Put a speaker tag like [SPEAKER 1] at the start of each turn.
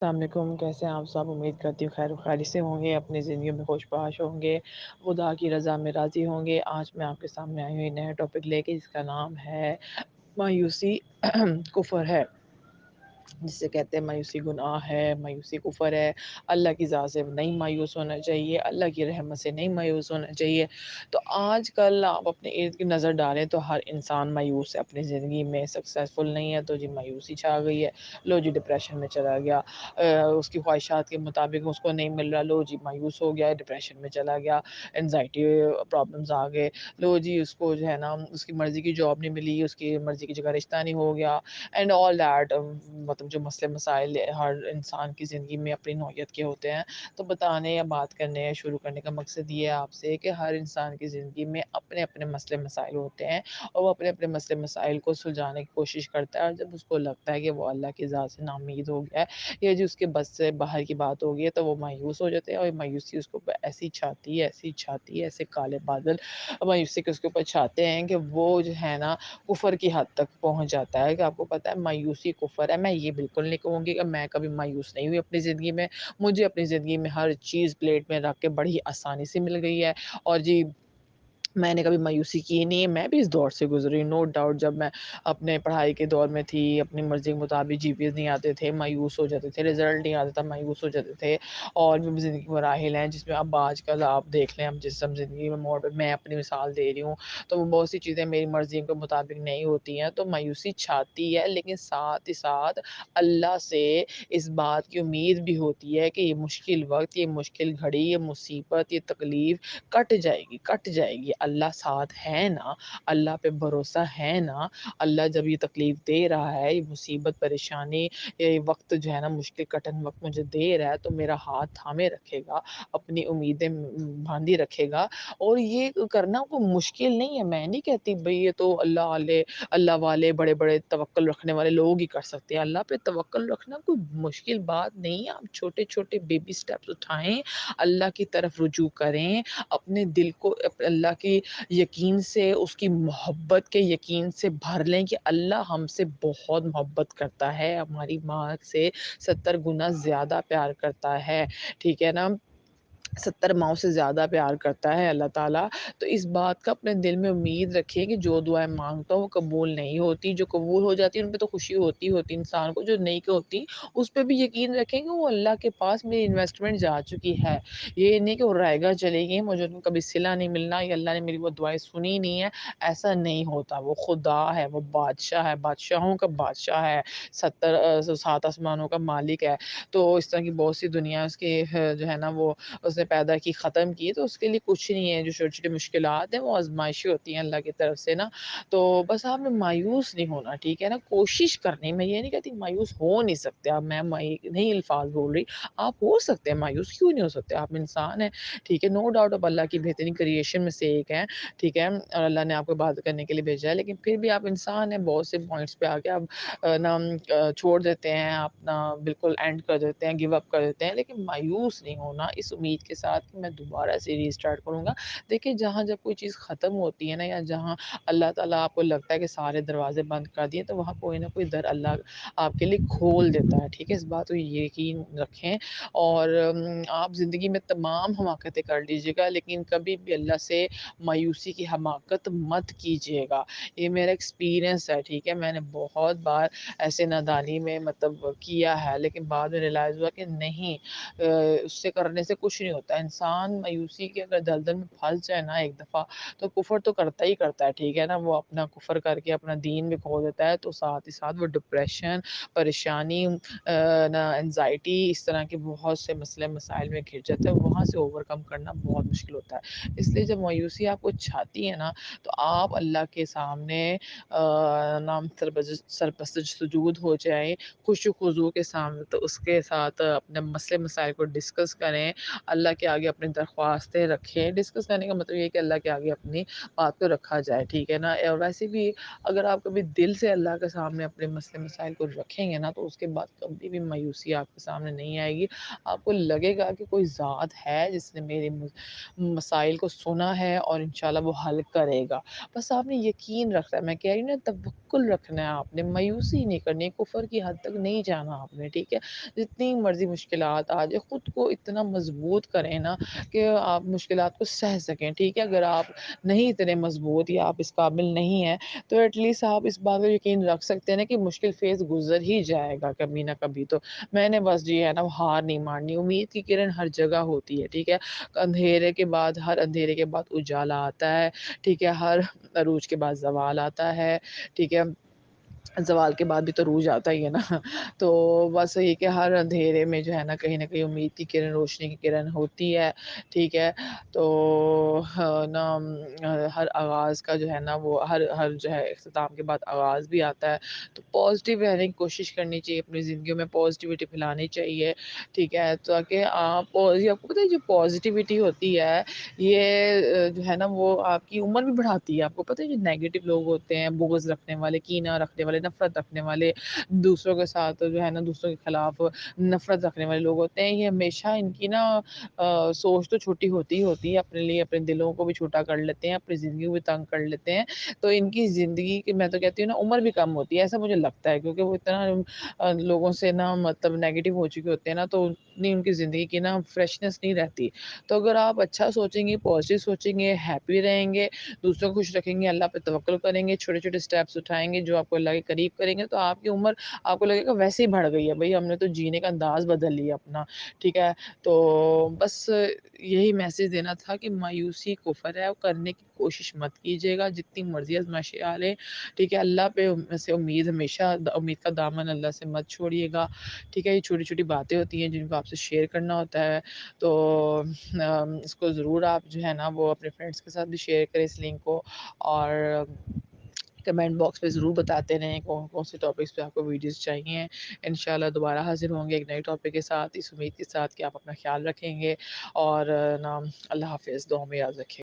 [SPEAKER 1] السلام علیکم، کیسے ہیں آپ سب؟ امید کرتی ہوں خیر و خیریت سے ہوں گے، اپنی زندگی میں خوش بخش ہوں گے، خدا کی رضا میں راضی ہوں گے۔ آج میں آپ کے سامنے آئی ہوئی نیا ٹاپک لے کے، جس کا نام ہے مایوسی کفر ہے، جسے کہتے ہیں مایوسی گناہ ہے، مایوسی کفر ہے۔ اللہ کی ذات سے نہیں مایوس ہونا چاہیے، اللہ کی رحمت سے نہیں مایوس ہونا چاہیے۔ تو آج کل آپ اپنے ارد کی نظر ڈالیں تو ہر انسان مایوس ہے اپنی زندگی میں، سکسیزفل نہیں ہے تو جی مایوسی چھا گئی ہے، لو جی ڈپریشن میں چلا گیا، اس کی خواہشات کے مطابق اس کو نہیں مل رہا، لو جی مایوس ہو گیا، ڈپریشن میں چلا گیا، انزائٹی پرابلمز آ گئے، لو جی اس کو جو ہے نا اس کی مرضی کی جاب نہیں ملی، اس کی مرضی کی جگہ رشتہ نہیں ہو گیا، اینڈ آل دیٹ۔ مطلب جو مسئلے مسائل ہر انسان کی زندگی میں اپنی نوعیت کے ہوتے ہیں، تو بتانے یا بات کرنے یا شروع کرنے کا مقصد یہ ہے آپ سے کہ ہر انسان کی زندگی میں اپنے اپنے مسئلے مسائل ہوتے ہیں، اور وہ اپنے اپنے مسئلے مسائل کو سلجھانے کی کوشش کرتا ہے، اور جب اس کو لگتا ہے کہ وہ اللہ کی ذات سے ناامید ہو گیا ہے یا جو اس کے بس سے باہر کی بات ہو گئی ہے، تو وہ مایوس ہو جاتے ہیں، اور مایوسی اس کے اوپر ایسی چھاتی ہے، ایسی چھاتی ہے، ایسے کالے بادل مایوسی کے اس کے اوپر چھاتے ہیں کہ وہ جو ہے نا کفر کی حد تک پہنچ جاتا ہے، کہ آپ کو پتہ ہے مایوسی کفر ہے۔ میں یہ بالکل نہیں کہوں گی کہ میں کبھی مایوس نہیں ہوئی اپنی زندگی میں، مجھے اپنی زندگی میں ہر چیز پلیٹ میں رکھ کے بڑی آسانی سے مل گئی ہے، اور جی میں نے کبھی مایوسی کی نہیں ہے۔ میں بھی اس دور سے گزری، نو ڈاؤٹ۔ جب میں اپنے پڑھائی کے دور میں تھی، اپنی مرضی کے مطابق جی پی ایس نہیں آتے تھے، مایوس ہو جاتے تھے، رزلٹ نہیں آتا تھا، مایوس ہو جاتے تھے، اور بھی زندگی کے مراحل ہیں جس میں اب آج کل آپ دیکھ لیں، اب جس ہم زندگی میں موڑ پہ میں اپنی مثال دے رہی ہوں، تو وہ بہت سی چیزیں میری مرضی کے مطابق نہیں ہوتی ہیں، تو مایوسی چھاتی ہے، لیکن ساتھ ہی ساتھ اللہ سے اس بات کی امید بھی ہوتی ہے کہ یہ مشکل وقت، یہ مشکل گھڑی، یہ مصیبت، یہ تکلیف کٹ جائے گی، کٹ جائے گی۔ اللہ ساتھ ہے نا، اللہ پہ بھروسہ ہے نا۔ اللہ جب یہ تکلیف دے رہا ہے، یہ مصیبت پریشانی، یہ وقت جو ہے نا مشکل کٹن وقت مجھے دے رہا ہے، تو میرا ہاتھ تھامے رکھے گا، اپنی امیدیں باندھی رکھے گا، اور یہ کرنا کوئی مشکل نہیں ہے۔ میں نہیں کہتی بھئی یہ تو اللہ والے بڑے بڑے توکل رکھنے والے لوگ ہی کر سکتے ہیں، اللہ پہ توکل رکھنا کوئی مشکل بات نہیں ہے۔ آپ چھوٹے چھوٹے بیبی سٹیپس اٹھائیں، اللہ کی طرف رجوع کریں، اپنے دل کو اللہ کی یقین سے، اس کی محبت کے یقین سے بھر لیں کہ اللہ ہم سے بہت محبت کرتا ہے، ہماری ماں سے 70 گنا زیادہ پیار کرتا ہے، ٹھیک ہے نا، 70 ماؤں سے زیادہ پیار کرتا ہے اللہ تعالیٰ۔ تو اس بات کا اپنے دل میں امید رکھیں کہ جو دعائیں مانگتا ہوں وہ قبول نہیں ہوتی، جو قبول ہو جاتی ان پہ تو خوشی ہوتی ہوتی انسان کو، جو نہیں ہوتی اس پہ بھی یقین رکھیں کہ وہ اللہ کے پاس میری انویسٹمنٹ جا چکی ہے، یہ نہیں کہ وہ رائے گاہ چلے گئی، مجھے ان کو کبھی صلہ نہیں ملنا، یا اللہ نے میری وہ دعائیں سنی نہیں ہے، ایسا نہیں ہوتا۔ وہ خدا ہے، وہ بادشاہ ہے، بادشاہوں کا بادشاہ ہے، 7 آسمانوں کا مالک ہے، تو اس طرح کی بہت سی دنیا اس کے جو ہے نا وہ اس نے پیدا کی، ختم کی، تو اس کے لیے کچھ نہیں ہے۔ جو چھوٹی چھوٹی مشکلات ہیں وہ آزمائشی ہوتی ہیں اللہ کی طرف سے نا، تو بس آپ نے مایوس نہیں ہونا، ٹھیک ہے نا، کوشش کرنی۔ میں یہ نہیں کہتی مایوس ہو نہیں سکتے آپ، میں نہیں الفاظ بول رہی، آپ ہو سکتے ہیں مایوس، کیوں نہیں ہو سکتے؟ آپ انسان ہیں، ٹھیک ہے، نو ڈاؤٹ آپ اللہ کی بہترین کریشن میں سے ایک ہیں، ٹھیک ہے، اور اللہ نے آپ کو بات کرنے کے لیے بھیجا ہے، لیکن پھر بھی آپ انسان ہیں، بہت سے پوائنٹس پہ آ کے آپ نا چھوڑ دیتے ہیں، آپ نا بالکل اینڈ کر دیتے ہیں، گیو اپ کر دیتے ہیں، لیکن مایوس نہیں ہونا، اس امید کے ساتھ کہ میں دوبارہ سے ری اسٹارٹ کروں گا۔ دیکھیں جہاں جب کوئی چیز ختم ہوتی ہے نا، یا جہاں اللہ تعالیٰ آپ کو لگتا ہے کہ سارے دروازے بند کر دیے، تو وہاں کوئی نہ کوئی در اللہ آپ کے لیے کھول دیتا ہے، ٹھیک ہے، اس بات کو یقین رکھیں، اور آپ زندگی میں تمام حماقتیں کر لیجیے گا، لیکن کبھی بھی اللہ سے مایوسی کی حماقت مت کیجیے گا۔ یہ میرا ایکسپیرینس ہے، ٹھیک ہے، میں نے بہت بار ایسے نادانی میں مطلب کیا ہے، لیکن بعد میں ریلائز ہوا کہ نہیں، اس سے کرنے سے کچھ نہیں ہوتا۔ انسان مایوسی کے اگر دلدل میں پھنس جائے نا ایک دفعہ، تو کفر تو کرتا ہی کرتا ہے، ٹھیک ہے نا، وہ اپنا کفر کر کے اپنا دین بھی کھو دیتا ہے، تو ساتھ ہی ساتھ وہ ڈپریشن، پریشانی، نا انزائٹی، اس طرح کے بہت سے مسئلے مسائل میں گھر جاتا ہے، وہاں سے اوور کم کرنا بہت مشکل ہوتا ہے۔ اس لیے جب مایوسی آپ کو چھاتی ہے نا، تو آپ اللہ کے سامنے نام سربست سجود ہو جائیں، خوش و خضوع کے سامنے، تو اس کے ساتھ اپنے مسئلے مسائل کو ڈسکس کریں، اللہ اللہ کے آگے اپنی درخواستیں رکھیں. ڈسکس کرنے کا مطلب یہ ہے کہ اللہ کے آگے اپنی بات کو رکھا جائے، ٹھیک ہے نا. اور ویسے بھی اگر آپ کبھی دل سے اللہ کے سامنے اپنے مسئلے مسائل کو رکھیں گے نا تو اس کے بعد کبھی بھی مایوسی آپ کے سامنے نہیں آئے گی. آپ کو لگے گا کہ کوئی ذات ہے جس نے میرے مسائل کو سنا ہے اور انشاءاللہ وہ حل کرے گا. بس آپ نے یقین رکھنا ہے، میں کہہ رہی ہوں نا، توکل رکھنا ہے آپ نے، مایوسی نہیں کرنی، کفر کی حد تک نہیں جانا آپ نے، ٹھیک ہے. جتنی مرضی مشکلات آ جائے خود کو اتنا مضبوط کریں نا کہ آپ مشکلات کو سہ سکیں، ٹھیک ہے. اگر آپ نہیں اتنے مضبوط یا آپ اس قابل نہیں ہیں تو ایٹ لیسٹ آپ اس بات کو یقین رکھ سکتے ہیں نا کہ مشکل فیز گزر ہی جائے گا کبھی نہ کبھی. تو میں نے بس جی ہے نا ہار نہیں ماننی، امید کی کرن ہر جگہ ہوتی ہے، ٹھیک ہے. اندھیرے کے بعد، ہر اندھیرے کے بعد اجالا آتا ہے، ٹھیک ہے. ہر عروج کے بعد زوال آتا ہے، ٹھیک ہے. زوال کے بعد بھی تو عروج آتا ہی ہے نا. تو بس یہ کہ ہر اندھیرے میں جو ہے نا کہیں نہ کہیں امید کی کرن، روشنی کی کرن ہوتی ہے، ٹھیک ہے. تو نا ہر آغاز کا جو ہے نا وہ ہر جو ہے اختتام کے بعد آغاز بھی آتا ہے. تو پازیٹیو رہنے کی کوشش کرنی چاہیے، اپنی زندگیوں میں پازیٹیوٹی پھیلانی چاہیے، ٹھیک ہے. تاکہ آپ کو پتہ ہے جو پازیٹیوٹی ہوتی ہے یہ جو ہے نا وہ آپ کی عمر بھی بڑھاتی ہے. آپ کو پتہ ہے جو نیگیٹو لوگ ہوتے ہیں، بغض رکھنے والے، کینہ رکھنے والے، نفرت رکھنے والے، دوسروں کے ساتھ جو ہے نا دوسروں کے خلاف نفرت رکھنے والے لوگ ہوتے ہیں، یہ ہمیشہ ان کی نا سوچ تو چھوٹی ہوتی ہی ہوتی ہے، اپنے لیے اپنے دلوں کو بھی چھوٹا کر لیتے ہیں، اپنی زندگی کو بھی تنگ کر لیتے ہیں. تو ان کی زندگی کی میں تو کہتی ہوں نا عمر بھی کم ہوتی ہے، ایسا مجھے لگتا ہے، کیونکہ وہ اتنا لوگوں سے نا مطلب نیگیٹو ہو چکے ہوتے ہیں نا، تو اتنی ان کی زندگی کی نا فریشنس نہیں رہتی. تو اگر آپ اچھا سوچیں گے، پازیٹیو سوچیں گے، ہیپی رہیں گے، دوسروں کو خوش رکھیں گے، اللہ پہ توکل کریں گے، چھوٹے چھوٹے اسٹیپس اٹھائیں گے جو آپ کو اللہ کے قریب کریں گے، تو آپ کی عمر آپ کو لگے گا ویسے ہی بڑھ گئی ہے. بھائی ہم نے تو جینے کا انداز بدل لیا اپنا، ٹھیک ہے. تو بس یہی میسج دینا تھا کہ مایوسی کفر ہے، کرنے کی کوشش مت کیجیے گا. جتنی مرضی آزمائشیں آ لیں، ٹھیک ہے، اللہ پہ سے امید، ہمیشہ امید کا دامن اللہ سے مت چھوڑیے گا، ٹھیک ہے. یہ چھوٹی چھوٹی باتیں ہوتی ہیں جن کو آپ سے شیئر کرنا ہوتا ہے. تو اس کو ضرور آپ جو ہے نا وہ اپنے فرینڈس کے ساتھ بھی شیئر کریں اس لنک کو، اور کمنٹ باکس پہ ضرور بتاتے رہیں کون کون سے ٹاپکس پہ آپ کو ویڈیوز چاہیے. انشاءاللہ دوبارہ حاضر ہوں گے ایک نئے ٹاپک کے ساتھ، اس امید کے ساتھ کہ آپ اپنا خیال رکھیں گے. اور اللہ حافظ، دعا میں یاد رکھیں.